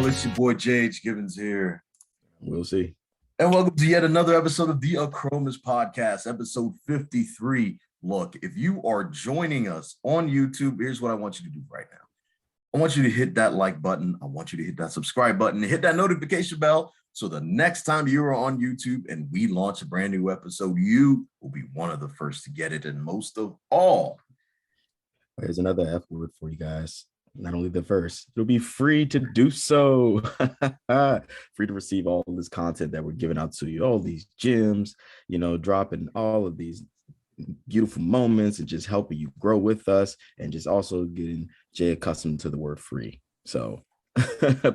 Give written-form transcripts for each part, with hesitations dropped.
y'all. It's your boy Gibbons here. We'll see. And welcome to yet another episode of the Acromas Podcast, episode 53. Look, if you are joining us on YouTube, here's what I want you to do right now. I want you to hit that like button. I want you to hit that subscribe button, hit that notification bell. So the next time you are on YouTube and we launch a brand new episode, you will be one of the first to get it. And most of all, there's another F word for you guys. Not only the first, it'll be free to do so. Free to receive all this content that we're giving out to you, all these gems, dropping all of these beautiful moments and just helping you grow with us and just also getting Jay accustomed to the word free. So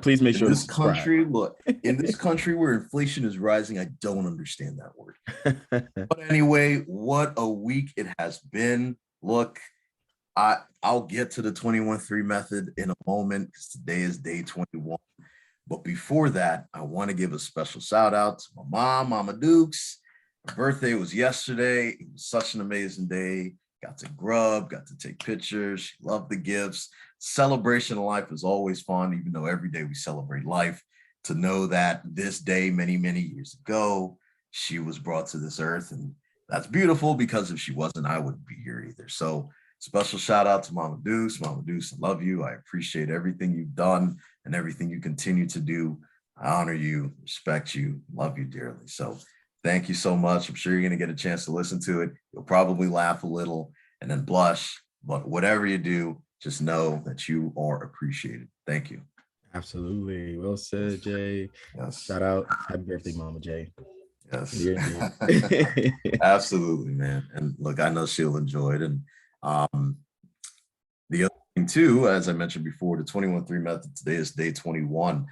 please make sure in this country where inflation is rising, I don't understand that word. But anyway, what a week it has been. Look, I'll get to the 21-3 method in a moment because today is day 21. But before that, I want to give a special shout out to my mom, Mama Dukes. Her birthday was yesterday. It was such an amazing day. Got to grub, got to take pictures. She loved the gifts. Celebration of life is always fun, even though every day we celebrate life. To know that this day, many, many years ago, she was brought to this earth. And that's beautiful because if she wasn't, I wouldn't be here either. So special shout out to Mama Deuce. Mama Deuce, I love you. I appreciate everything you've done and everything you continue to do. I honor you, respect you, love you dearly. So thank you so much. I'm sure you're going to get a chance to listen to it. You'll probably laugh a little and then blush, but whatever you do, just know that you are appreciated. Thank you. Absolutely. Well said, Jay. Yes. Shout out. Happy birthday, Mama Jay. Yes. Absolutely, man. And look, I know she'll enjoy it. And the other thing too, as I mentioned before, the 21-3 method, today is day 21.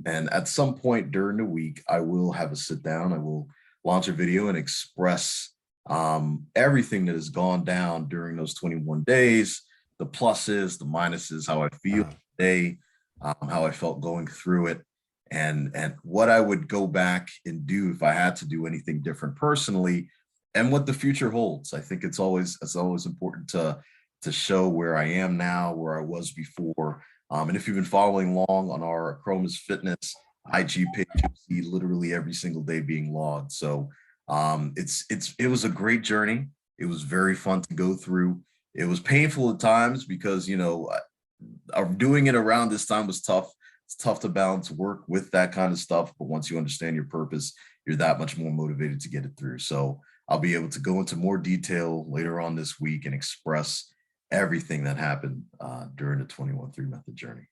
And at some point during the week, I will have a sit down. I will launch a video and express everything that has gone down during those 21 days, the pluses, the minuses, how I feel today, how I felt going through it, and what I would go back and do if I had to do anything different personally, and what the future holds. I think it's always important to show where I am now, where I was before. And if you've been following along on our Acromas Fitness IG page, you'll see literally every single day being logged. So it was a great journey. It was very fun to go through. It was painful at times because, doing it around this time was tough. It's tough to balance work with that kind of stuff. But once you understand your purpose, you're that much more motivated to get it through. So I'll be able to go into more detail later on this week and express everything that happened during the 21-3 method journey.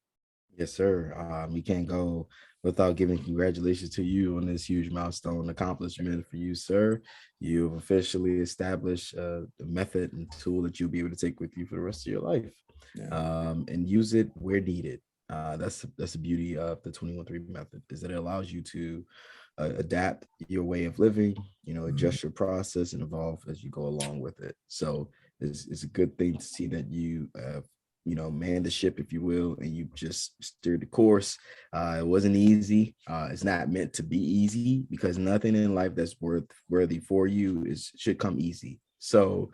Yes, sir. We can't go without giving congratulations to you on this huge milestone accomplishment for you, sir. You've officially established the method and tool that you'll be able to take with you for the rest of your life, and use it where needed. That's the beauty of the 21-3 method, is that it allows you to adapt your way of living, adjust your process and evolve as you go along with it. So it's a good thing to see that you man the ship, if you will, and you just steered the course. It wasn't easy. It's not meant to be easy, because nothing in life that's worthy for you should come easy. So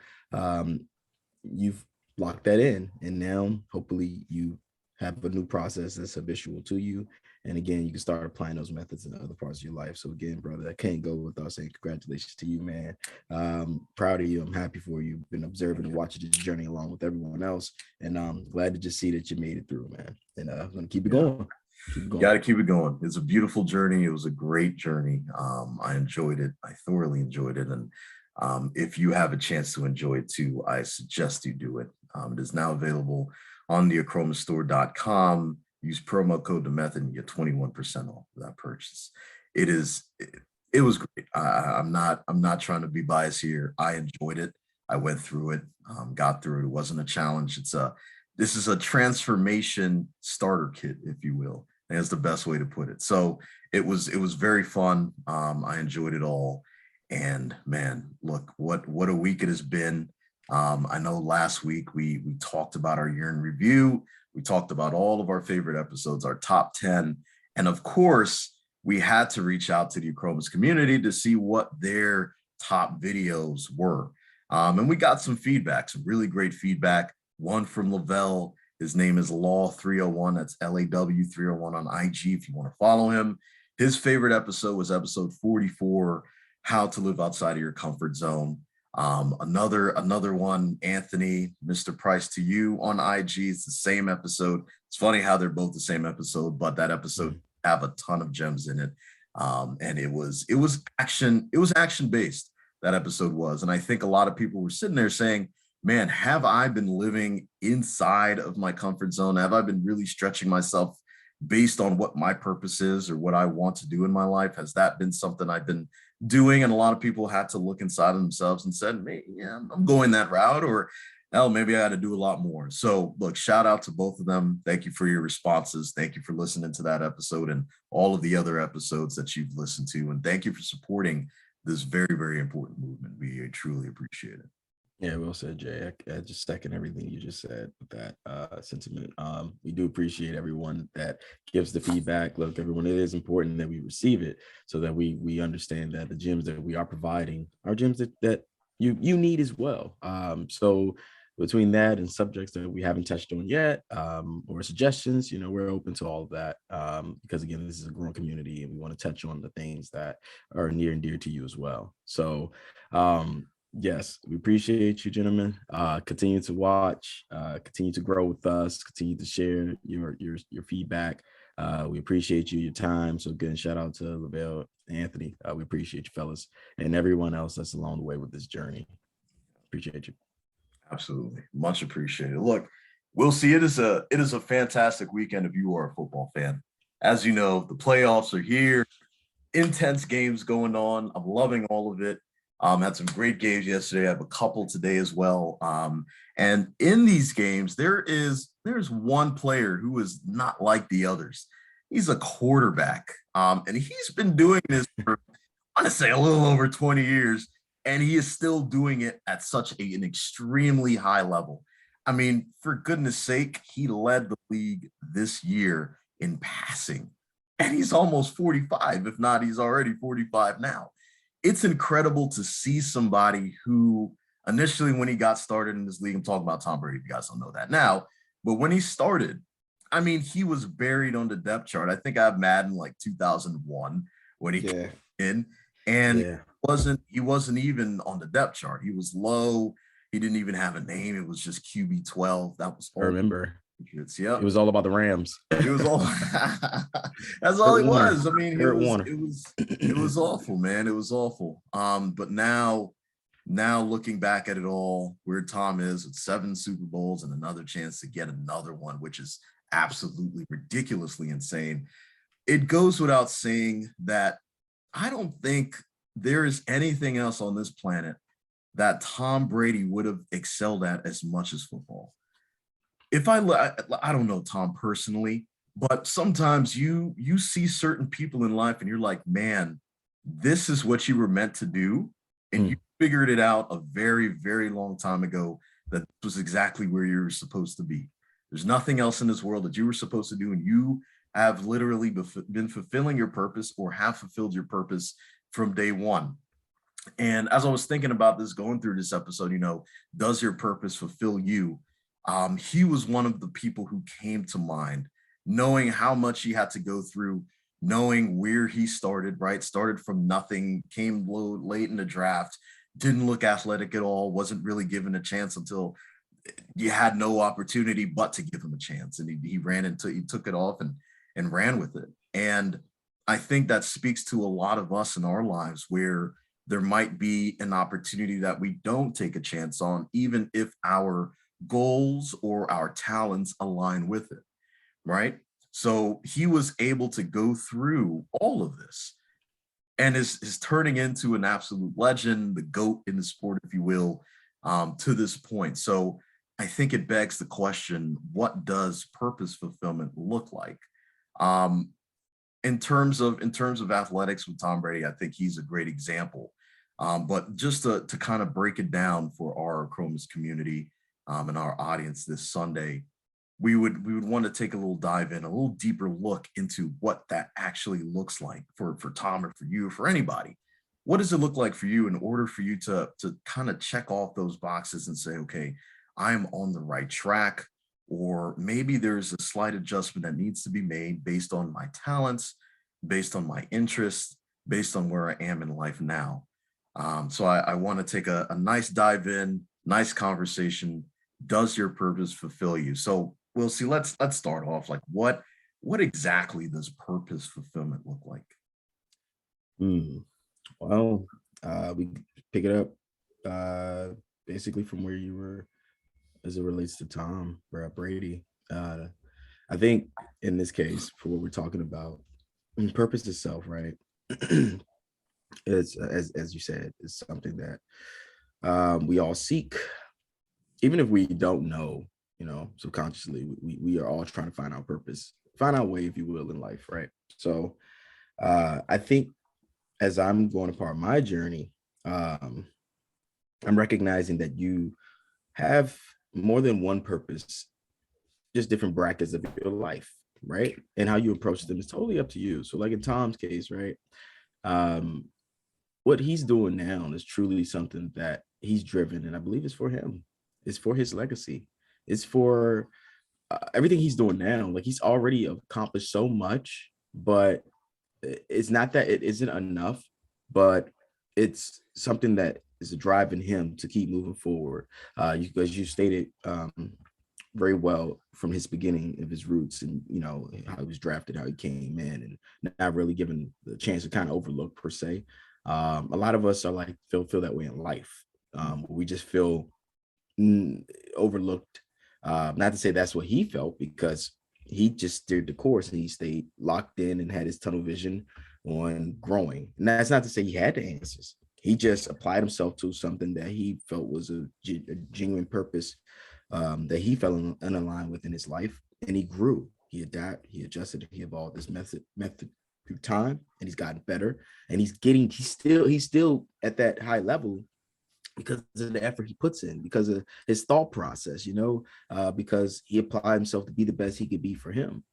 you've locked that in, and now hopefully you have a new process that's habitual to you. And again, you can start applying those methods in other parts of your life. So again, brother, I can't go without saying congratulations to you, man. Proud of you. I'm happy for you. Been observing and watching this journey along with everyone else. And I'm glad to just see that you made it through, man. And I'm going to keep it going. Got to keep it going. It's a beautiful journey. It was a great journey. I enjoyed it. I thoroughly enjoyed it. And if you have a chance to enjoy it too, I suggest you do it. It is now available on the acromastore.com. Use promo code the method and you get 21% off of that purchase. It was great. I'm not trying to be biased here. I enjoyed it. I went through it, got through it. It wasn't a challenge. This is a transformation starter kit, if you will. And that's the best way to put it. So it was very fun. I enjoyed it all. And man, look, what a week it has been. I know last week we talked about our year in review. We talked about all of our favorite episodes, our top 10. And of course, we had to reach out to the Acromas community to see what their top videos were. And we got some feedback, some really great feedback. One from Lavelle His name is Law301. That's LAW301 on IG if you want to follow him. His favorite episode was episode 44, How to Live Outside of Your Comfort Zone. Another one, Anthony, Mr. Price to You on IG. It's the same episode. It's funny how they're both the same episode, but that episode have a ton of gems in it. And it was action based, that episode was. And I think a lot of people were sitting there saying, man, have I been living inside of my comfort zone? Have I been really stretching myself based on what my purpose is or what I want to do in my life? Has that been something I've been doing? And a lot of people had to look inside of themselves and said, yeah, I'm going that route, or hell, maybe I got to do a lot more. So look, shout out to both of them. Thank you for your responses. Thank you for listening to that episode and all of the other episodes that you've listened to. And thank you for supporting this very, very important movement. We truly appreciate it. Yeah, well said, Jay. I just second everything you just said with that sentiment. We do appreciate everyone that gives the feedback. Look, everyone, it is important that we receive it so that we understand that the gems that we are providing are gems that you need as well. So between that and subjects that we haven't touched on yet, or suggestions, we're open to all of that, because again, this is a growing community and we want to touch on the things that are near and dear to you as well. So yes, we appreciate you, gentlemen. Continue to watch, continue to grow with us, continue to share your feedback. We appreciate you, your time. So again, shout out to Lavelle, Anthony. We appreciate you, fellas, and everyone else that's along the way with this journey. Appreciate you. Absolutely. Much appreciated. Look, we'll see. It is a fantastic weekend if you are a football fan. As you know, the playoffs are here. Intense games going on. I'm loving all of it. Had some great games yesterday. I have a couple today as well. And in these games, there's one player who is not like the others. He's a quarterback. And he's been doing this for, I want to say, a little over 20 years. And he is still doing it at such an extremely high level. I mean, for goodness sake, he led the league this year in passing. And he's almost 45. If not, he's already 45 now. It's incredible to see somebody who initially, when he got started in this league, I'm talking about Tom Brady, if you guys don't know that now, but when he started, I mean, he was buried on the depth chart. I think I have Madden like 2001 when he came in, and he wasn't even on the depth chart. He was low. He didn't even have a name. It was just QB 12. That was all. I remember. Yeah, it was all about the Rams. It was all. That's all it was. I mean, it was awful, man. It was awful. But now looking back at it all, where Tom is with 7 Super Bowls and another chance to get another one, which is absolutely ridiculously insane. It goes without saying that I don't think there is anything else on this planet that Tom Brady would have excelled at as much as football. If I don't know Tom personally, but sometimes you see certain people in life and you're like, man, this is what you were meant to do. And you figured it out a very, very long time ago that this was exactly where you were supposed to be. There's nothing else in this world that you were supposed to do. And you have literally been fulfilling your purpose or have fulfilled your purpose from day one. And as I was thinking about this, going through this episode, does your purpose fulfill you? He was one of the people who came to mind, knowing how much he had to go through, knowing where he started, right? Started from nothing, came late in the draft, didn't look athletic at all, wasn't really given a chance until you had no opportunity but to give him a chance. And he took it off and ran with it. And I think that speaks to a lot of us in our lives where there might be an opportunity that we don't take a chance on, even if our goals or our talents align with it, right? So he was able to go through all of this and is turning into an absolute legend, the GOAT in the sport, if you will, to this point. So I think it begs the question, what does purpose fulfillment look like? In terms of athletics with Tom Brady, I think he's a great example. But just to kind of break it down for our Chromis community, and our audience this Sunday, we would want to take a little dive in, a little deeper look into what that actually looks like for Tom or for you or for anybody. What does it look like for you in order for you to kind of check off those boxes and say, okay, I'm on the right track. or maybe there's a slight adjustment that needs to be made based on my talents, based on my interests, based on where I am in life now. So I want to take a nice dive in, nice conversation. Does your purpose fulfill you? So we'll see. Let's start off. Like what exactly does purpose fulfillment look like? Hmm. Well, we pick it up basically from where you were as it relates to Tom Brady. I think in this case, for what we're talking about, purpose itself, right? It's as you said, is something that we all seek, even if we don't know, subconsciously, we are all trying to find our purpose, find our way, if you will, in life, right? So I think as I'm going apart my journey, um, I'm recognizing that you have more than one purpose, just different brackets of your life, right? And how you approach them is totally up to you. So, like in Tom's case, right? Um, what he's doing now is truly something that he's driven, and I believe it's for him. It's for his legacy. It's for everything he's doing now. Like he's already accomplished so much, but it's not that it isn't enough, but it's something that is driving him to keep moving forward. As you stated very well from his beginning of his roots, and how he was drafted, how he came in, and not really given the chance to kind of overlook per se. A lot of us are like feel that way in life. We just feel overlooked. Not to say that's what he felt, because he just steered the course and he stayed locked in and had his tunnel vision on growing. And that's not to say he had the answers. He just applied himself to something that he felt was a genuine purpose, that he fell in line with in his life, and he grew. He adapted, he adjusted, he evolved this method through time, and he's gotten better. And he's still at that high level because of the effort he puts in, because of his thought process, because he applied himself to be the best he could be for him.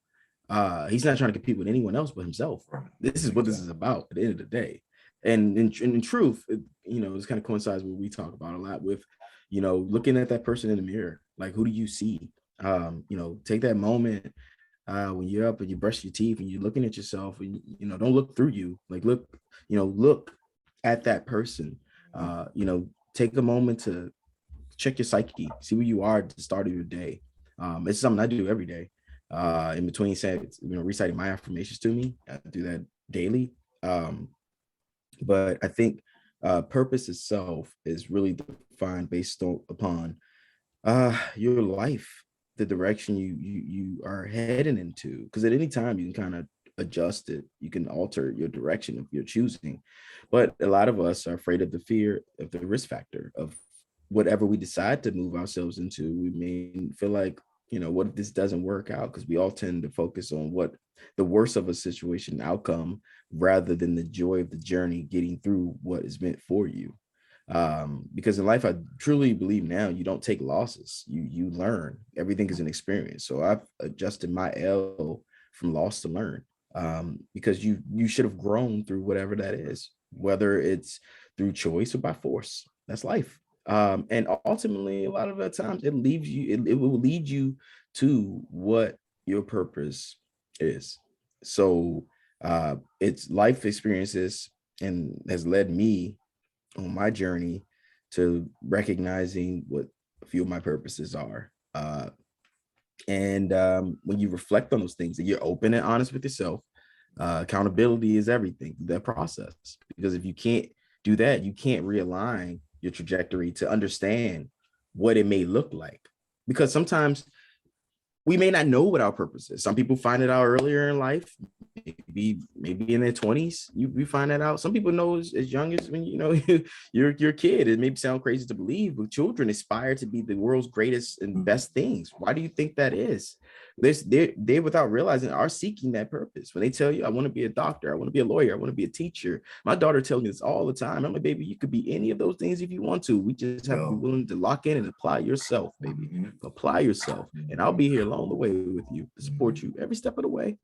He's not trying to compete with anyone else but himself. This is what this is about at the end of the day. And in truth, this kind of coincides with what we talk about a lot with, looking at that person in the mirror. Like, who do you see? Take that moment when you're up and you brush your teeth and you're looking at yourself, and don't look through you. Like, look at that person. Take a moment to check your psyche, see where you are at the start of your day. It's something I do every day. In between saying, reciting my affirmations to me, I do that daily. But I think purpose itself is really defined based upon your life, the direction you are heading into. Because at any time you can kind of adjust it, you can alter your direction if you're choosing. But a lot of us are afraid of the fear of the risk factor of whatever we decide to move ourselves into. We may feel like, what if this doesn't work out? Because we all tend to focus on what the worst of a situation outcome, rather than the joy of the journey, getting through what is meant for you. Because in life, I truly believe now, you don't take losses, you learn. Everything is an experience. So I've adjusted my L from loss to learn, because you should have grown through whatever that is, whether it's through choice or by force. That's life. And ultimately, a lot of the times it will lead you to what your purpose is. So it's life experiences and has led me on my journey to recognizing what a few of my purposes are. And when you reflect on those things and you're open and honest with yourself, accountability is everything, that process. Because if you can't do that, you can't realign your trajectory to understand what it may look like. Because sometimes we may not know what our purpose is. Some people find it out earlier in life, maybe in their 20s. You find that out. Some people know as young as when you're a kid. It may sound crazy to believe, but children aspire to be the world's greatest and best things. Why do you think that is? They without realizing are seeking that purpose. When they tell you, I want to be a doctor, I want to be a lawyer, I want to be a teacher. My daughter tells me this all the time. I'm like, baby, you could be any of those things if you want to. We just have to be willing to lock in and apply yourself, baby. Apply yourself, and I'll be here along the way with you to support you every step of the way.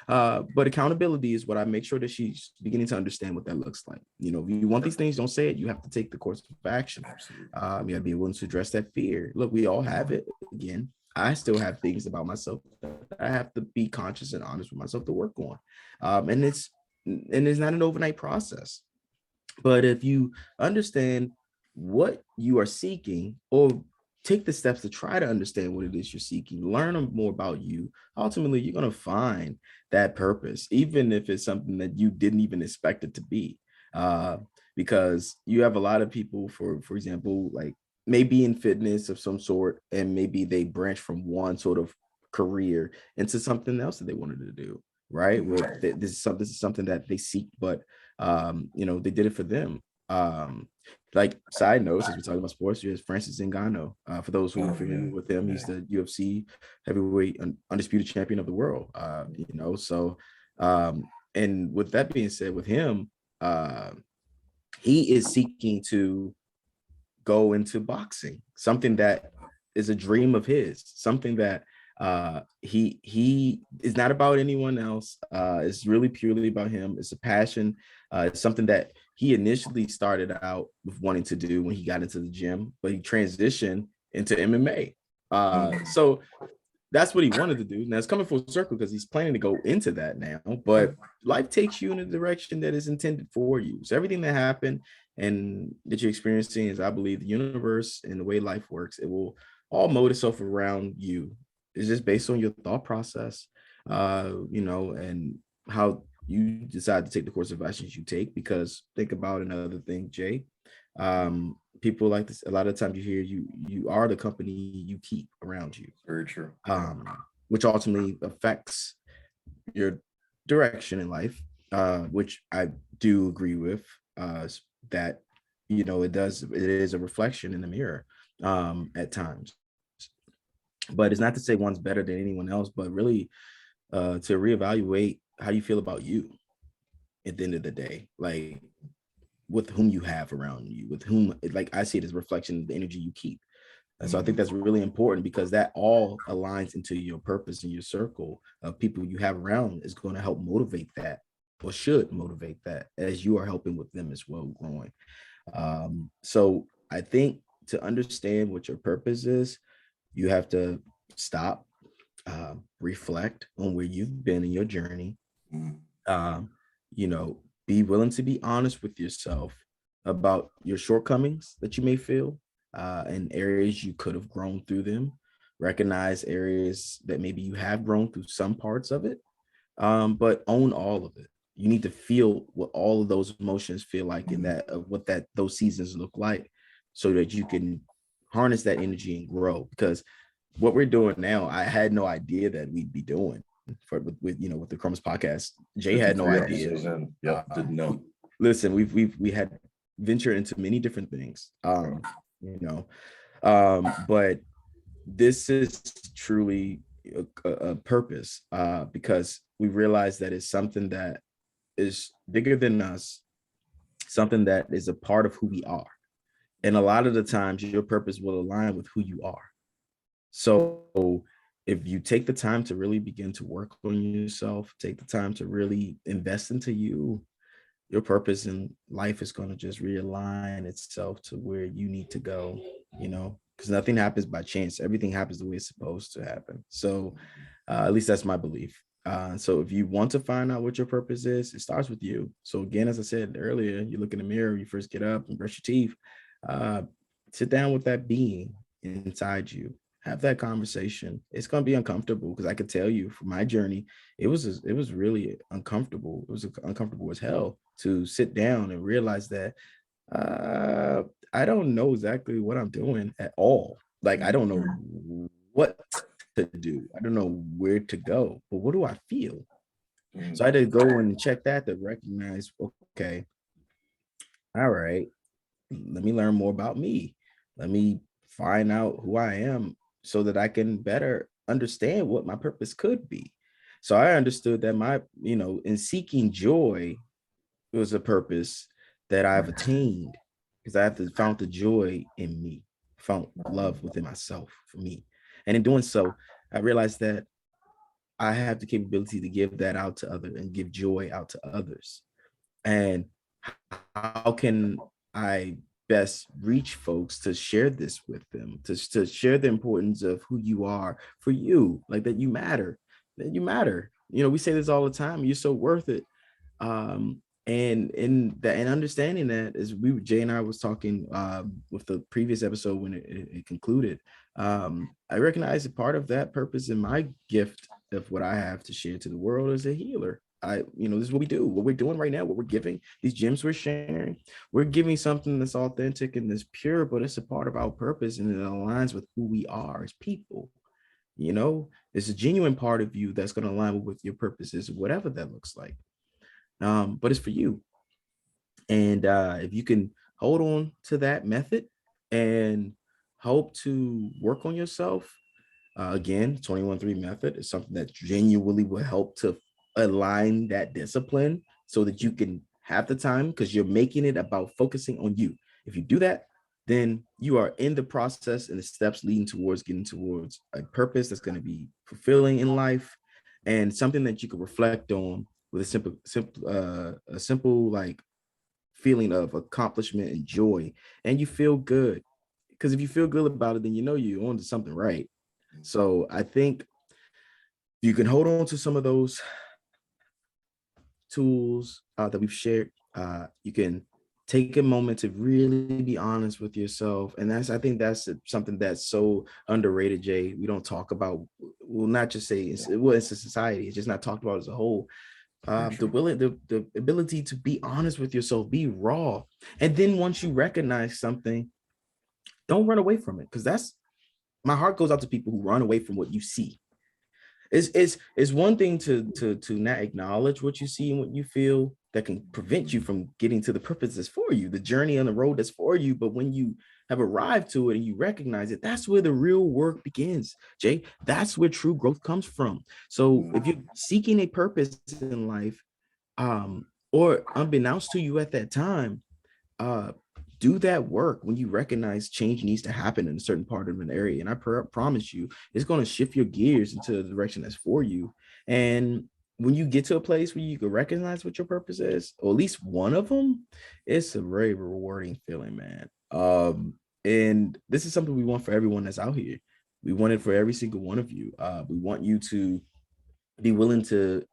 But accountability is what I make sure that she's beginning to understand what that looks like. If you want these things, don't say it. You have to take the course of action. You have to be willing to address that fear. Look, we all have it. Again, I still have things about myself that I have to be conscious and honest with myself to work on. And it's not an overnight process. But if you understand what you are seeking, or take the steps to try to understand what it is you're seeking, learn more about you, ultimately you're going to find that purpose, even if it's something that you didn't even expect it to be. Uh, because you have a lot of people, for example, like maybe in fitness of some sort, and maybe they branch from one sort of career into something else that they wanted to do. Right. Well, this is something that they seek, but they did it for them. Like side note, since we're talking about sports, there's Francis Ngannou. For those who are familiar with him, he's the UFC heavyweight undisputed champion of the world. So and with that being said, with him, he is seeking to go into boxing, something that is a dream of his, something that he is not about anyone else. It's really purely about him. It's a passion. It's something that he initially started out with wanting to do when he got into the gym, but he transitioned into MMA. So that's what he wanted to do. Now it's coming full circle because he's planning to go into that now, but life takes you in a direction that is intended for you. So everything that happened and that you're experiencing is, I believe, the universe and the way life works, it will all mold itself around you. It's just based on your thought process, and how you decide to take the course of actions you take. Because think about another thing, Jay. People like this, a lot of times you hear you are the company you keep around you, Very true. which ultimately affects your direction in life, which I do agree with, that it is a reflection in the mirror at times. But it's not to say one's better than anyone else, but really to reevaluate how you feel about you at the end of the day, like with whom you have around you, with whom, like I see it as a reflection of the energy you keep. And so I think that's really important, because that all aligns into your purpose, and your circle of people you have around is going to help motivate that, or should motivate that, as you are helping with them as well growing. So I think to understand what your purpose is, you have to stop, reflect on where you've been in your journey, um, be willing to be honest with yourself about your shortcomings that you may feel, and areas you could have grown through them. Recognize areas that maybe you have grown through some parts of it, but own all of it. You need to feel what all of those emotions feel like, and that what that those seasons look like, so that you can harness that energy and grow. Because what we're doing now, I had no idea that we'd be doing with the Crumbs podcast. Jay had no idea. Yep, didn't know. Listen, we had ventured into many different things, but this is truly a purpose, because we realize that it's something that is bigger than us, something that is a part of who we are. And a lot of the times your purpose will align with who you are. So if you take the time to really begin to work on yourself, take the time to really invest into you, your purpose in life is going to just realign itself to where you need to go, because nothing happens by chance. Everything happens the way it's supposed to happen. So at least that's my belief. So if you want to find out what your purpose is, it starts with you. So again, as I said earlier, you look in the mirror, you first get up and brush your teeth, sit down with that being inside you, have that conversation. It's going to be uncomfortable, because I could tell you from my journey, it was really uncomfortable. It was uncomfortable as hell to sit down and realize that I don't know exactly what I'm doing at all. Like, I don't know what to do. I don't know where to go, but what do I feel? So I had to go and check that to recognize, okay, all right, let me learn more about me. Let me find out who I am, so that I can better understand what my purpose could be. So I understood that in seeking joy, it was a purpose that I've attained, because I have found the joy in me, found love within myself for me. And in doing so, I realized that I have the capability to give that out to others and give joy out to others. And how can I best reach folks to share this with them, to share the importance of who you are for you, like that you matter, that you matter. You know, we say this all the time, you're so worth it. And in that, and understanding that, as Jay and I was talking with the previous episode when it concluded, I recognize a part of that purpose in my gift of what I have to share to the world as a healer. This is what we do, what we're doing right now, what we're giving, these gems we're sharing. We're giving something that's authentic and that's pure, but it's a part of our purpose and it aligns with who we are as people. It's a genuine part of you that's going to align with your purposes, whatever that looks like. But it's for you. And if you can hold on to that method and hope to work on yourself, again, 21-3 method is something that genuinely will help to align that discipline so that you can have the time, because you're making it about focusing on you. If you do that, then you are in the process and the steps leading towards getting towards a purpose that's going to be fulfilling in life and something that you can reflect on with a simple like feeling of accomplishment and joy, and you feel good. Because if you feel good about it, then you know you're on to something right. So I think you can hold on to some of those tools that we've shared. You can take a moment to really be honest with yourself, and I think that's something that's so underrated, Jay. We don't talk about, well, not just say it's a society, it's just not talked about as a whole. The ability to be honest with yourself, be raw, and then once you recognize something, don't run away from it, because that's, my heart goes out to people who run away from what you see. It's one thing to not acknowledge what you see and what you feel that can prevent you from getting to the purpose that's for you, the journey on the road that's for you. But when you have arrived to it and you recognize it, that's where the real work begins, Jay. That's where true growth comes from. So if you're seeking a purpose in life, or unbeknownst to you at that time, do that work when you recognize change needs to happen in a certain part of an area. And I promise you, it's going to shift your gears into the direction that's for you. And when you get to a place where you can recognize what your purpose is, or at least one of them, it's a very rewarding feeling, man. And this is something we want for everyone that's out here. We want it for every single one of you. We want you to be willing to,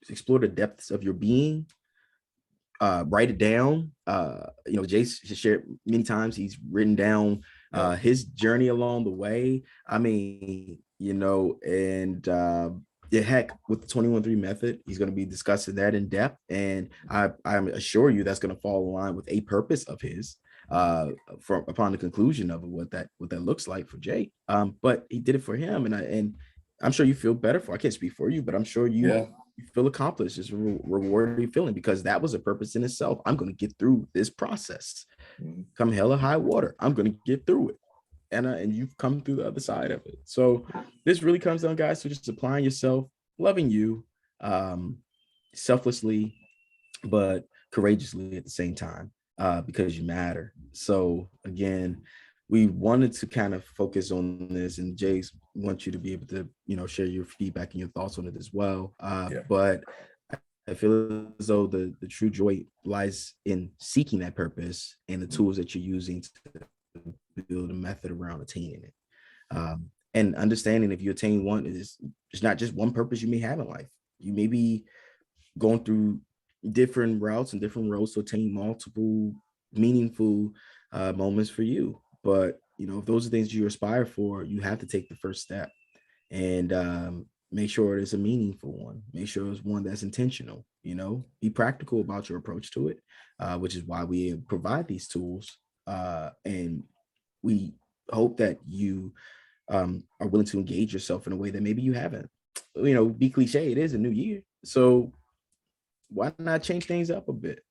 explore the depths of your being, write it down. Jace has shared many times, he's written down his journey along the way. I mean, and heck, with the 21-3 method, he's going to be discussing that in depth. And I'm assure you that's going to fall in line with a purpose of his upon the conclusion of what that looks like for Jay. But he did it for him, and I'm sure you feel better for. I can't speak for you, but I'm sure you feel accomplished. It's a rewarding feeling, because that was a purpose in itself. I'm going to get through this process. Come hell or high water, I'm going to get through it. And you've come through the other side of it. So this really comes down, guys, to just applying yourself, loving you, selflessly, but courageously at the same time, because you matter. So again, we wanted to kind of focus on this, and Jace wants you to be able to, share your feedback and your thoughts on it as well. But I feel as though the true joy lies in seeking that purpose and the tools that you're using to build a method around attaining it. And understanding if you attain one, it's not just one purpose you may have in life. You may be going through different routes and different roads to attain multiple meaningful moments for you. But, if those are things you aspire for, you have to take the first step and make sure it's a meaningful one. Make sure it's one that's intentional, be practical about your approach to it, which is why we provide these tools. And we hope that you are willing to engage yourself in a way that maybe you haven't. Be cliche, it is a new year. So why not change things up a bit?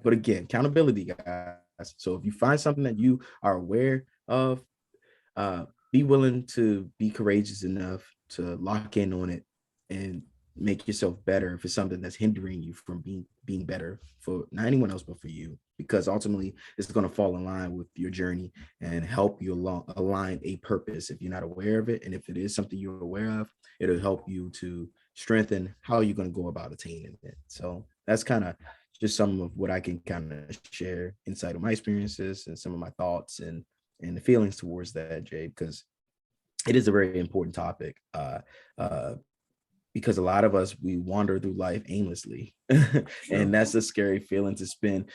But again, accountability, guys. So if you find something that you are aware of, be willing to be courageous enough to lock in on it and make yourself better if it's something that's hindering you from being better for not anyone else but for you, because ultimately it's going to fall in line with your journey and help you align a purpose if you're not aware of it. And if it is something you're aware of, it'll help you to strengthen how you're going to go about attaining it. So that's kind of just some of what I can kind of share inside of my experiences and some of my thoughts and the feelings towards that, Jay, because it is a very important topic. Uh, because a lot of us, we wander through life aimlessly, Sure. and that's a scary feeling to spend.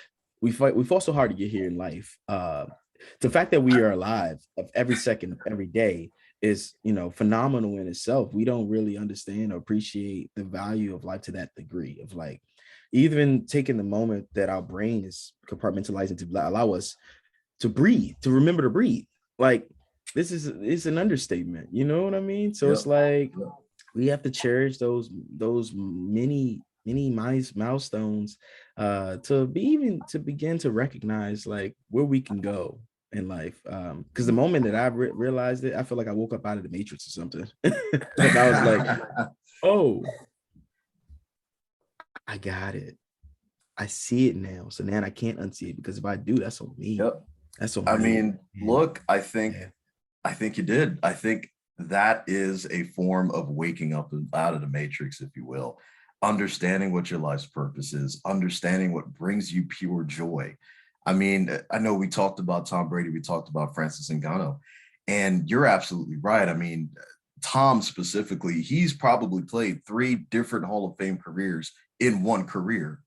We fought so hard to get here in life. The fact that we are alive of every second of every day is, phenomenal in itself. We don't really understand or appreciate the value of life to that degree of like even taking the moment that our brain is compartmentalizing to allow us to breathe, to remember to breathe. Like this is it's an understatement, you know what I mean? So it's Yep. like Yep. we have to cherish those many milestones to be even to begin to recognize like where we can go in life. Because the moment that I realized it, I feel like I woke up out of the matrix or something. And I was like, oh, I got it. I see it now. So now I can't unsee it, because if I do, that's on me. Yep. That's on I me. mean, And look, yeah. I think you did. I think that is a form of waking up out of the matrix, if you will, understanding what your life's purpose is, understanding what brings you pure joy. I mean, I know we talked about Tom Brady, we talked about Francis Ngannou, and you're absolutely right. I mean, Tom specifically, he's probably played 3 different Hall of Fame careers in one career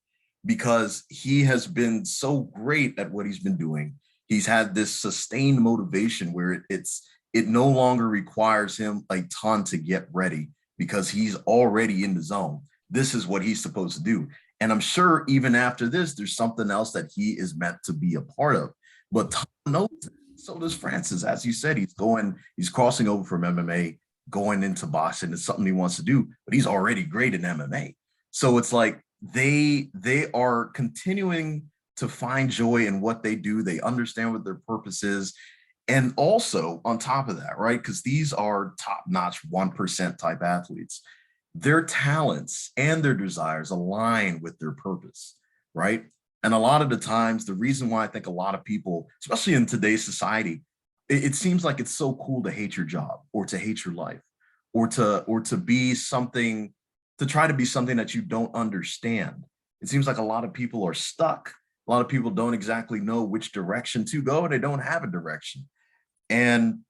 because he has been so great at what he's been doing. He's had this sustained motivation where it no longer requires him a ton to get ready because he's already in the zone. This is what he's supposed to do. And I'm sure even after this, there's something else that he is meant to be a part of. But Tom knows it. So does Francis. As you said, he's crossing over from MMA, going into boxing. It's something he wants to do, but he's already great in MMA. So it's like they are continuing to find joy in what they do. They understand what their purpose is. And also on top of that, right? Because these are top-notch 1% type athletes. Their talents and their desires align with their purpose, right? And a lot of the times, the reason why I think a lot of people, especially in today's society, it seems like it's so cool to hate your job or to hate your life or to be something, to try to be something that you don't understand. It seems like a lot of people are stuck. A lot of people don't exactly know which direction to go. They don't have a direction. And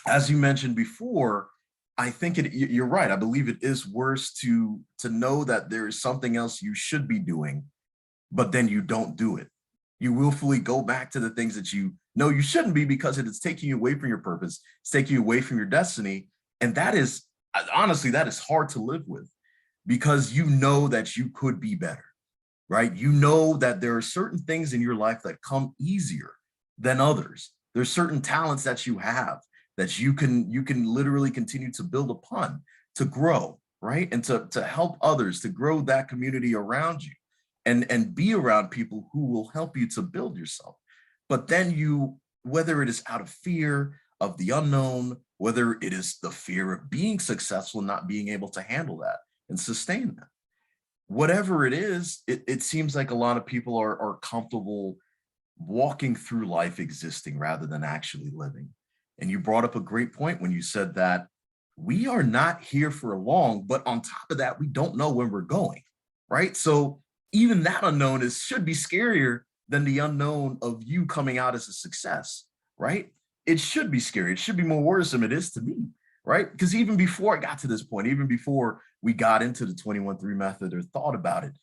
as you mentioned before, I think you're right. I believe it is worse to know that there is something else you should be doing, but then you don't do it. You willfully go back to the things that you know you shouldn't be because it is taking you away from your purpose. It's taking you away from your destiny. And that is, honestly, that is hard to live with because you know that you could be better, right? You know that there are certain things in your life that come easier than others. There's certain talents that you have that you can literally continue to build upon, to grow, right? And to help others, to grow that community around you and be around people who will help you to build yourself. But then whether it is out of fear of the unknown, whether it is the fear of being successful, not being able to handle that and sustain that, whatever it is, it seems like a lot of people are comfortable walking through life existing rather than actually living. And you brought up a great point when you said that we are not here for long, but on top of that, we don't know when we're going, right? So even that unknown should be scarier than the unknown of you coming out as a success, right? It should be scary. It should be more worrisome. It is to me, right? Because even before I got to this point, even before we got into the 21-3 method or thought about it,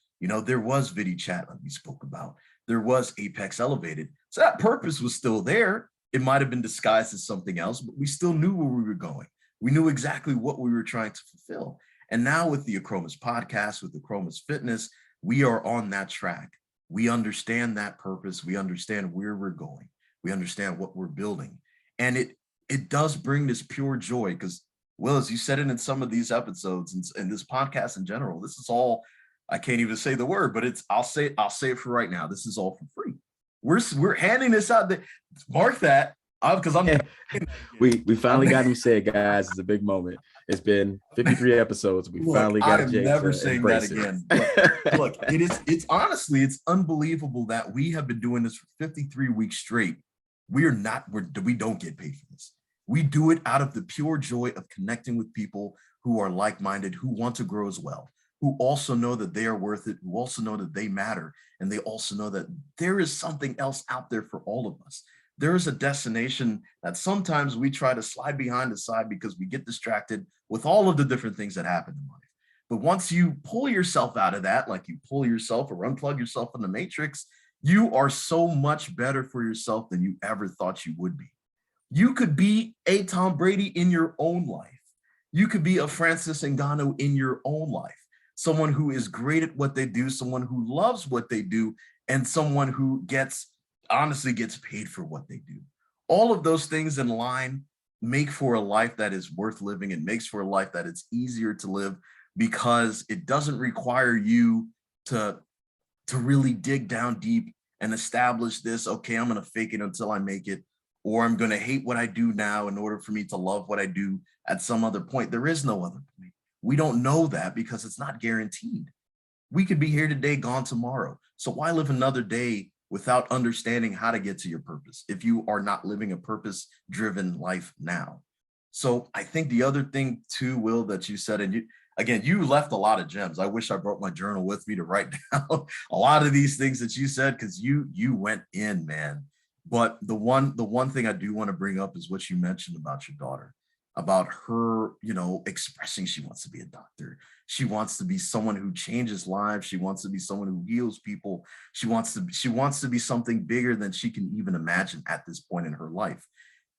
there was Vidi Chat like we spoke about. There was Apex Elevated. So that purpose was still there. It might have been disguised as something else, but we still knew where we were going. We knew exactly what we were trying to fulfill. And now with the Acromas podcast, with Acromas Fitness, we are on that track. We understand that purpose. We understand where we're going. We understand what we're building. And it does bring this pure joy because, Will, as you said it in some of these episodes and this podcast in general, this is all, I can't even say the word, but I'll say it for right now. This is all for free. We're handing this out there. Mark that because I'm we finally got him said, guys. It's a big moment. It's been 53 episodes. We finally got I'm Jay never to saying that it. again. Look, it's honestly, it's unbelievable that we have been doing this for 53 weeks straight. We don't get paid for this. We do it out of the pure joy of connecting with people who are like-minded, who want to grow as well, who also know that they are worth it, who also know that they matter, and they also know that there is something else out there for all of us. There is a destination that sometimes we try to slide behind the side because we get distracted with all of the different things that happen in life. But once you pull yourself out of that, like you pull yourself or unplug yourself from the matrix, you are so much better for yourself than you ever thought you would be. You could be a Tom Brady in your own life. You could be a Francis Ngannou in your own life. Someone who is great at what they do, someone who loves what they do, and someone who honestly gets paid for what they do. All of those things in line make for a life that is worth living. It makes for a life that it's easier to live because it doesn't require you to really dig down deep and establish this, okay, I'm going to fake it until I make it, or I'm going to hate what I do now in order for me to love what I do at some other point. There is no other point. We don't know that because it's not guaranteed. We could be here today, gone tomorrow. So why live another day without understanding how to get to your purpose if you are not living a purpose-driven life now? So I think the other thing too, Will, that you said, and you left a lot of gems. I wish I brought my journal with me to write down a lot of these things that you said, because you went in, man. But the one thing I do want to bring up is what you mentioned about your daughter, about her, expressing she wants to be a doctor. She wants to be someone who changes lives. She wants to be someone who heals people. She wants to be something bigger than she can even imagine at this point in her life.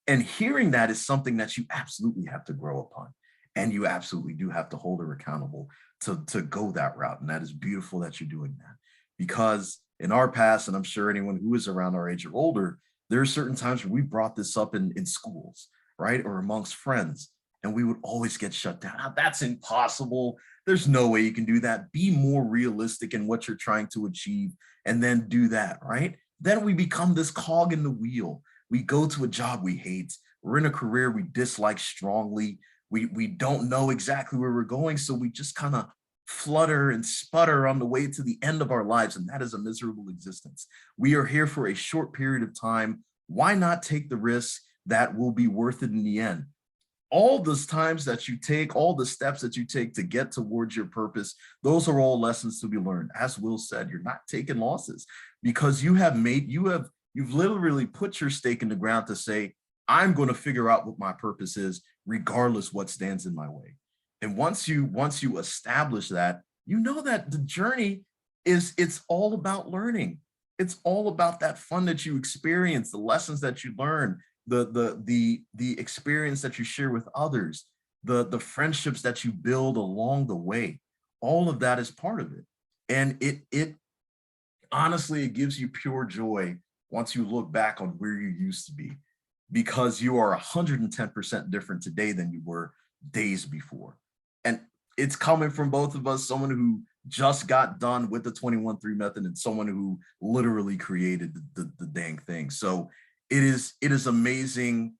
And hearing that is something that you absolutely have to grow upon. And you absolutely do have to hold her accountable to go that route. And that is beautiful that you're doing that. Because in our past, and I'm sure anyone who is around our age or older, there are certain times where we brought this up in schools, right? Or amongst friends. And we would always get shut down. Now, that's impossible. There's no way you can do that. Be more realistic in what you're trying to achieve and then do that, right? Then we become this cog in the wheel. We go to a job we hate. We're in a career we dislike strongly. We don't know exactly where we're going. So we just kind of flutter and sputter on the way to the end of our lives. And that is a miserable existence. We are here for a short period of time. Why not take the risk that will be worth it in the end? All those times that you take, all the steps that you take to get towards your purpose, those are all lessons to be learned. As Will said, you're not taking losses because you've literally put your stake in the ground to say, I'm going to figure out what my purpose is, regardless what stands in my way. And once you establish that, you know that the journey it's all about learning. It's all about that fun that you experience, the lessons that you learn, the experience that you share with others, the friendships that you build along the way. All of that is part of it. And it honestly, it gives you pure joy once you look back on where you used to be, because you are 110% different today than you were days before. And it's coming from both of us, someone who just got done with the 21-3 method and someone who literally created the dang thing. So it is amazing.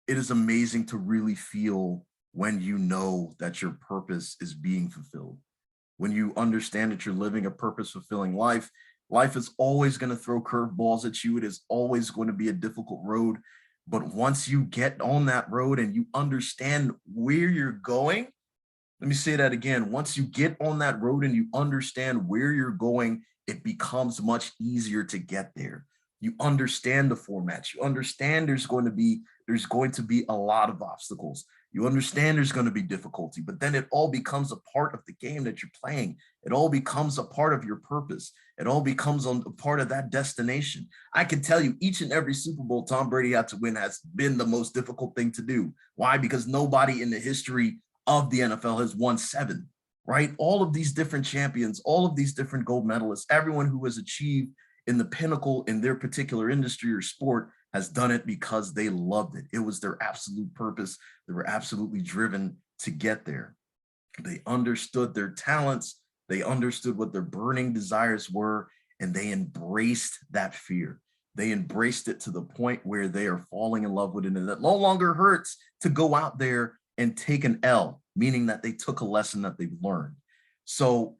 It is amazing to really feel when you know that your purpose is being fulfilled. When you understand that you're living a purpose-fulfilling life, life is always going to throw curveballs at you. It is always going to be a difficult road. But once you get on that road and you understand where you're going, let me say that again. Once you get on that road and you understand where you're going, it becomes much easier to get there. You understand the formats. You understand there's going to be a lot of obstacles. You understand there's going to be difficulty, but then it all becomes a part of the game that you're playing. It all becomes a part of your purpose. It all becomes a part of that destination. I can tell you each and every Super Bowl Tom Brady had to win has been the most difficult thing to do. Why? Because nobody in the history of the NFL has won 7, right? All of these different champions, all of these different gold medalists, everyone who has achieved in the pinnacle in their particular industry or sport has done it because they loved it. It was their absolute purpose. They were absolutely driven to get there. They understood their talents. They understood what their burning desires were, and they embraced that fear. They embraced it to the point where they are falling in love with it, and it no longer hurts to go out there and take an L, meaning that they took a lesson that they've learned. So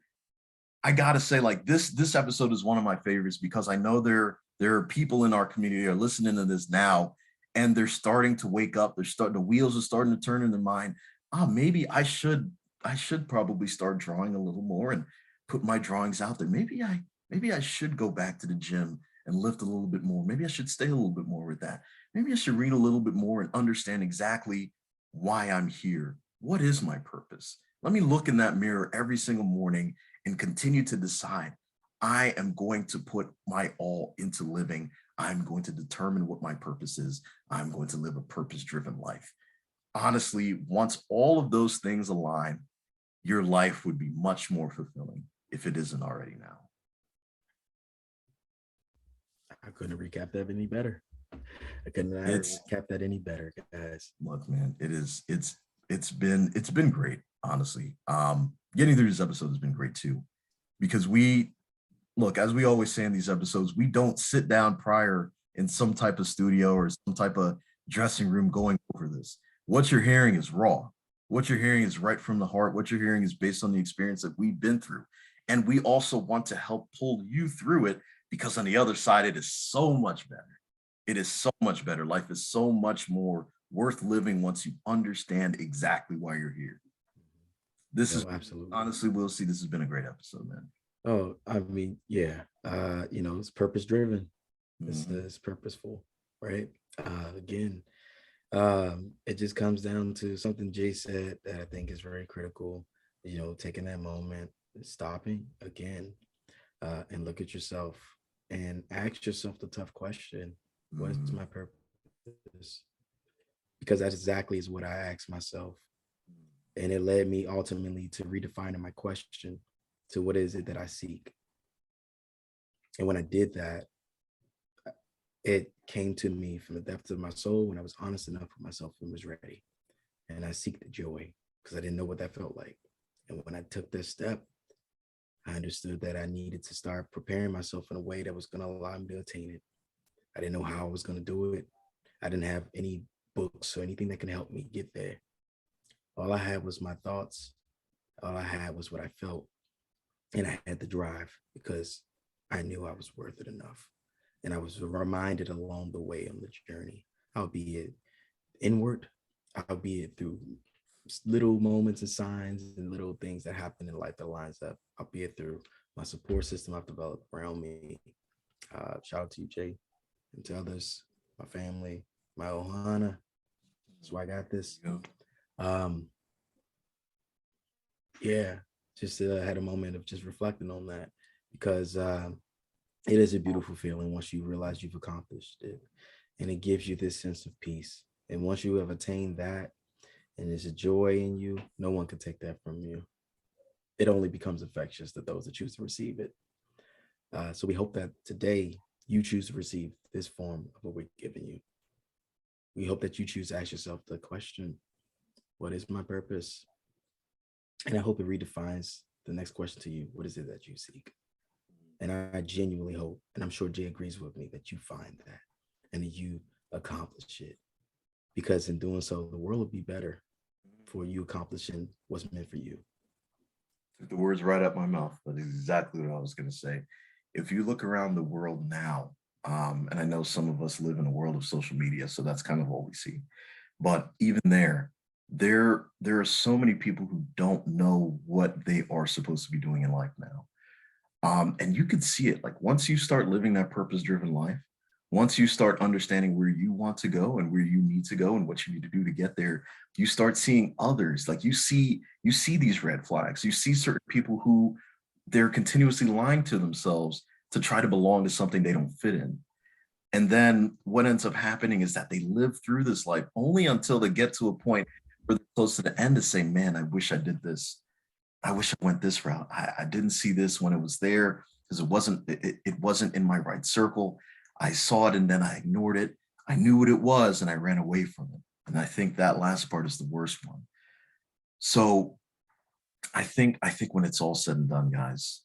I gotta say, like, this episode is one of my favorites because I know there are people in our community who are listening to this now, and they're starting to wake up. The wheels are starting to turn in their mind. Oh, maybe I should should probably start drawing a little more and put my drawings out there. Maybe I should go back to the gym and lift a little bit more. Maybe I should stay a little bit more with that. Maybe I should read a little bit more and understand exactly why I'm here. What is my purpose? Let me look in that mirror every single morning and continue to decide I am going to put my all into living. I'm going to determine what my purpose is. I'm going to live a purpose-driven life. Honestly, once all of those things align, your life would be much more fulfilling if it isn't already now. I couldn't recap that any better. I couldn't recap that any better, guys. Look, man, it's been great, honestly. Getting through this episode has been great too, because as we always say in these episodes, we don't sit down prior in some type of studio or some type of dressing room going over this. What you're hearing is raw. What you're hearing is right from the heart. What you're hearing is based on the experience that we've been through. And we also want to help pull you through it, because on the other side, it is so much better. It is so much better. Life is so much more worth living once you understand exactly why you're here. This is absolutely, honestly, Will C, this has been a great episode, man. Oh, I mean, yeah. It's purpose driven. It's purposeful, right? Again, it just comes down to something Jay said that I think is very critical. Taking that moment, stopping again, and look at yourself and ask yourself the tough question: what is my purpose? Because that's exactly is what I asked myself, and it led me ultimately to redefining my question to what is it that I seek. And when I did that, it came to me from the depths of my soul when I was honest enough with myself and was ready. And I seek the joy because I didn't know what that felt like. And when I took this step, I understood that I needed to start preparing myself in a way that was going to allow me to attain it. I didn't know how I was going to do it. I didn't have any books or anything that can help me get there. All I had was my thoughts. All I had was what I felt. And I had the drive because I knew I was worth it enough. And I was reminded along the way on the journey, albeit inward, albeit through little moments and signs and little things that happen in life that lines up, albeit through my support system I've developed around me. Shout out to you, Jay, and to others, my family, my Ohana. That's why I got this. Just had a moment of just reflecting on that, because it is a beautiful feeling once you realize you've accomplished it, and it gives you this sense of peace. And once you have attained that, and there's a joy in you, no one can take that from you. It only becomes infectious to those that choose to receive it. So we hope that today you choose to receive this form of what we're giving you. We hope that you choose to ask yourself the question, what is my purpose? And I hope it redefines the next question to you. What is it that you seek? And I genuinely hope, and I'm sure Jay agrees with me, that you find that and that you accomplish it. Because in doing so, the world will be better for you accomplishing what's meant for you. Took the words right out my mouth. That is exactly what I was going to say. If you look around the world now, and I know some of us live in a world of social media, so that's kind of what we see. But even there are so many people who don't know what they are supposed to be doing in life now. And you could see it, like once you start living that purpose-driven life, once you start understanding where you want to go and where you need to go and what you need to do to get there, you start seeing others. Like you see these red flags. You see certain people who they're continuously lying to themselves to try to belong to something they don't fit in. And then what ends up happening is that they live through this life only until they get to a point where they're close to the end to say, man, I wish I did this. I wish I went this route. I didn't see this when it was there because it wasn't in my right circle. I saw it and then I ignored it. I knew what it was and I ran away from it. And I think that last part is the worst one. So I think when it's all said and done, guys,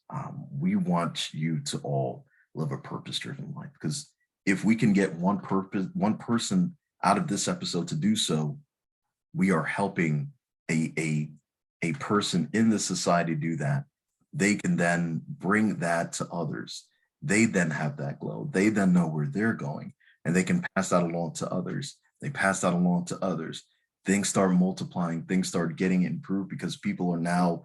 we want you to all live a purpose-driven life, because if we can get one person out of this episode to do so, we are helping a person in the society do that. They can then bring that to others. They then have that glow. They then know where they're going, and they can pass that along to others. They pass that along to others. things start multiplying, things start getting improved because people are now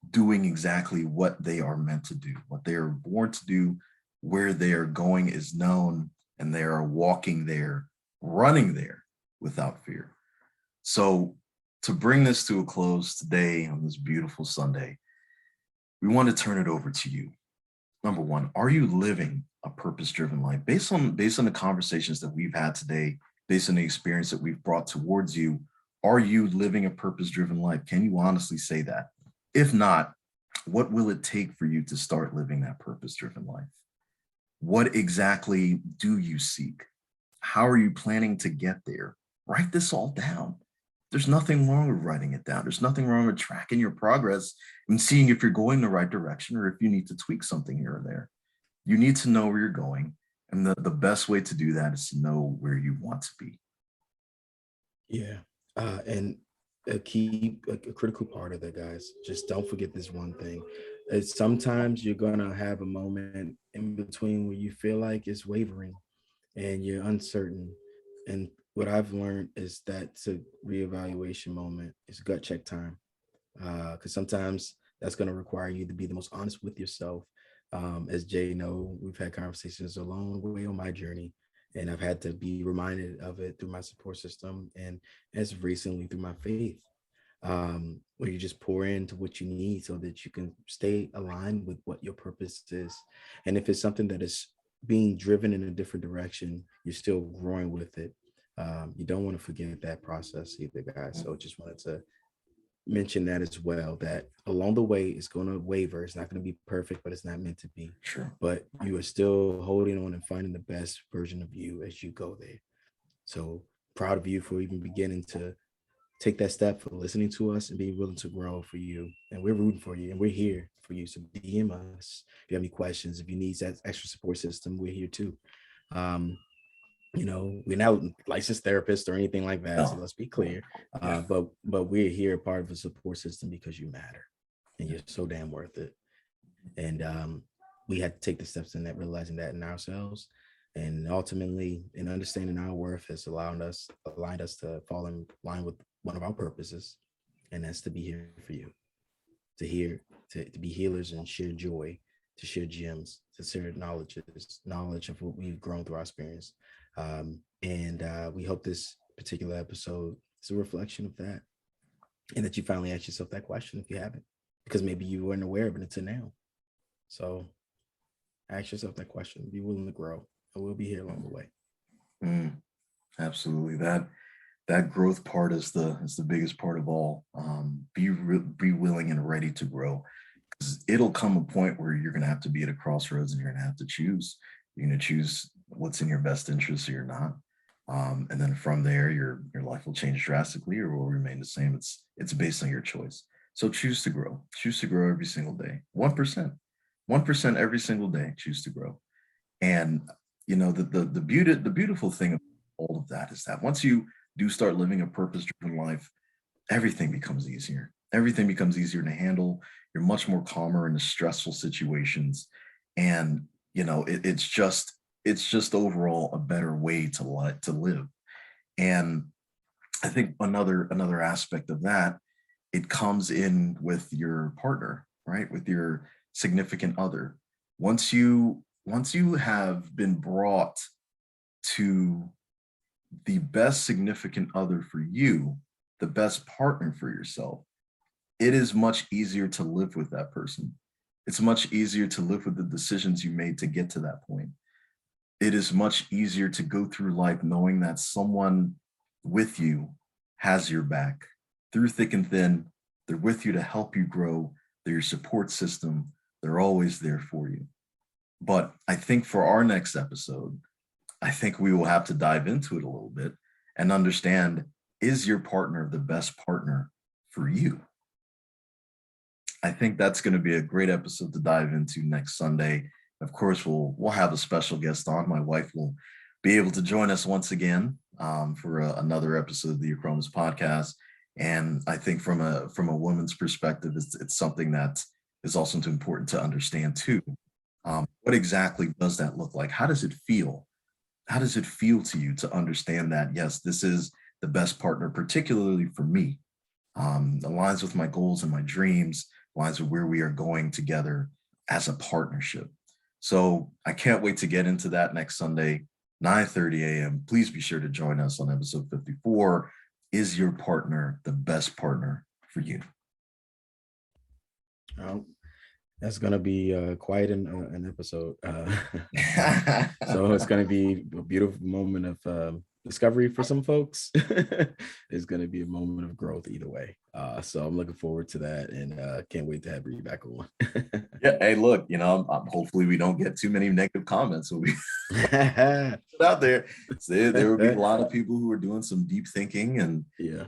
doing exactly what they are meant to do, what they are born to do, where they are going is known, and they are walking there, running there without fear. So, to bring this to a close today on this beautiful Sunday, we want to turn it over to you. Number one, are you living a purpose-driven life? Based on the conversations that we've had today, based on the experience that we've brought towards you, are you living a purpose-driven life? Can you honestly say that? If not, what will it take for you to start living that purpose-driven life? What exactly do you seek? How are you planning to get there? Write this all down. There's nothing wrong with writing it down. There's nothing wrong with tracking your progress and seeing if you're going the right direction or if you need to tweak something here or there. You need to know where you're going. And the best way to do that is to know where you want to be. Yeah. And a critical part of that, guys, just don't forget this one thing. It's sometimes you're gonna have a moment in between where you feel like it's wavering and you're uncertain. And what I've learned is that's a reevaluation moment. It's gut check time. Because sometimes that's going to require you to be the most honest with yourself. As Jay know, we've had conversations along the way on my journey, and I've had to be reminded of it through my support system and as recently through my faith, where you just pour into what you need so that you can stay aligned with what your purpose is. And if it's something that is being driven in a different direction, you're still growing with it. You don't want to forget that process either, guys. So just wanted to mention that as well, that along the way it's going to waver. It's not going to be perfect, but it's not meant to be. Sure. But you are still holding on and finding the best version of you as you go there. So proud of you for even beginning to take that step, for listening to us and being willing to grow for you. And we're rooting for you and we're here for you. So DM us if you have any questions. If you need that extra support system, we're here too. um we're not licensed therapists or anything like that, so No. let's be clear. Yeah. But we're here part of a support system because you matter and you're so damn worth it. And we had to take the steps in that, realizing that in ourselves, and ultimately in understanding our worth has aligned us to fall in line with one of our purposes, and that's to be here for you, to be healers and share joy, to share gems, to share knowledge of what we've grown through our experience. And we hope this particular episode is a reflection of that, and that you finally ask yourself that question if you haven't, because maybe you weren't aware of it until now. So ask yourself that question, be willing to grow, and we'll be here along the way. Absolutely. That growth part is the biggest part of all. Be willing and ready to grow, because it'll come a point where you're going to have to be at a crossroads and you're going to have to choose. You're going to choose what's in your best interest or you're not. And then from there, your life will change drastically or will remain the same. It's based on your choice. So choose to grow. Choose to grow every single day. 1%. 1% every single day. Choose to grow. And the beautiful thing of all of that is that once you do start living a purpose-driven life, everything becomes easier. Everything becomes easier to handle. You're much more calmer in the stressful situations. And it's just overall a better way to live. And I think another aspect of that, it comes in with your partner, right? With your significant other. Once you have been brought to the best significant other for you, the best partner for yourself, it is much easier to live with that person. It's much easier to live with the decisions you made to get to that point. It is much easier to go through life knowing that someone with you has your back through thick and thin. They're with you to help you grow. They're your support system. They're always there for you. But I think for our next episode, I think we will have to dive into it a little bit and understand, is your partner the best partner for you? I think that's going to be a great episode to dive into next Sunday. Of course, we'll have a special guest on. My wife will be able to join us once again for another episode of the Acromas podcast. And I think from a woman's perspective, it's something that is also important to understand too. What exactly does that look like? How does it feel? How does it feel to you to understand that, yes, this is the best partner, particularly for me. Aligns with my goals and my dreams, aligns with where we are going together as a partnership. So I can't wait to get into that next Sunday, 9:30 a.m. Please be sure to join us on episode 54. Is your partner the best partner for you? That's going to be quite an episode. So it's going to be a beautiful moment of discovery for some folks. It's going to be a moment of growth either way. So I'm looking forward to that, and can't wait to have you back on. Yeah. Hey, look, hopefully we don't get too many negative comments when we out there. So there will be a lot of people who are doing some deep thinking and yeah,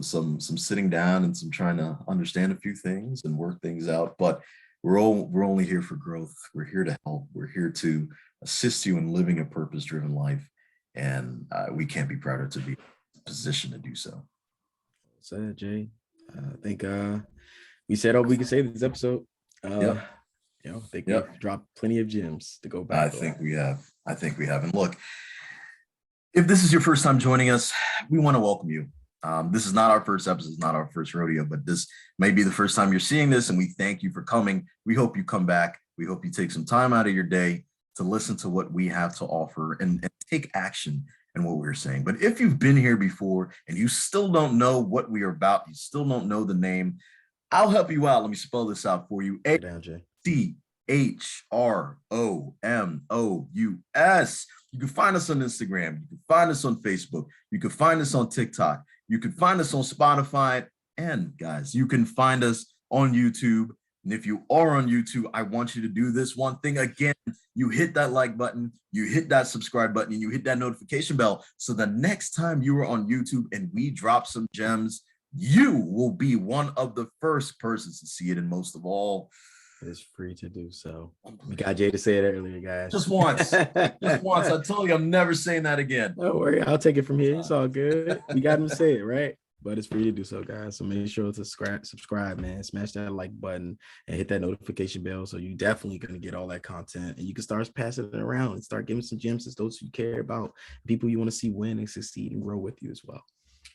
some sitting down and some trying to understand a few things and work things out. But we're only here for growth. We're here to help. We're here to assist you in living a purpose-driven life, and we can't be prouder to be in a position to do so. Said Jay. I think we said all we could say this episode. I think we've dropped plenty of gems to go back. I think we have. And look, if this is your first time joining us, we want to welcome you. This is not our first episode, it's not our first rodeo, but this may be the first time you're seeing this, and we thank you for coming. We hope you come back. We hope you take some time out of your day to listen to what we have to offer and take action in what we're saying. But if you've been here before and you still don't know what we are about, you still don't know the name, I'll help you out. Let me spell this out for you. ACHROMOUS. You can find us on Instagram. You can find us on Facebook. You can find us on TikTok. You can find us on Spotify. And guys, you can find us on YouTube. And if you are on YouTube, I want you to do this one thing again. You hit that like button, you hit that subscribe button, and you hit that notification bell. So the next time you are on YouTube and we drop some gems, you will be one of the first persons to see it. And most of all, it's free to do so. We got Jay to say it earlier, guys. Just once. Just once. I told you I'm never saying that again. Don't worry, I'll take it from here. It's all good. We got him to say it, right? But it's free to do so, guys. So make sure to subscribe, man. Smash that like button and hit that notification bell. So you definitely going to get all that content, and you can start passing it around and start giving some gems to those you care about, people you want to see win and succeed and grow with you as well.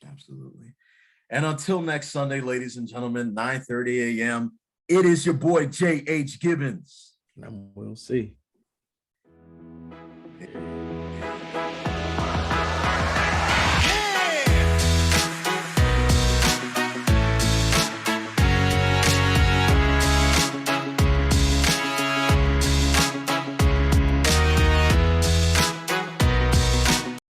Absolutely. And until next Sunday, ladies and gentlemen, 9:30 a.m., it is your boy, J.H. Gibbons. And I'm Will C.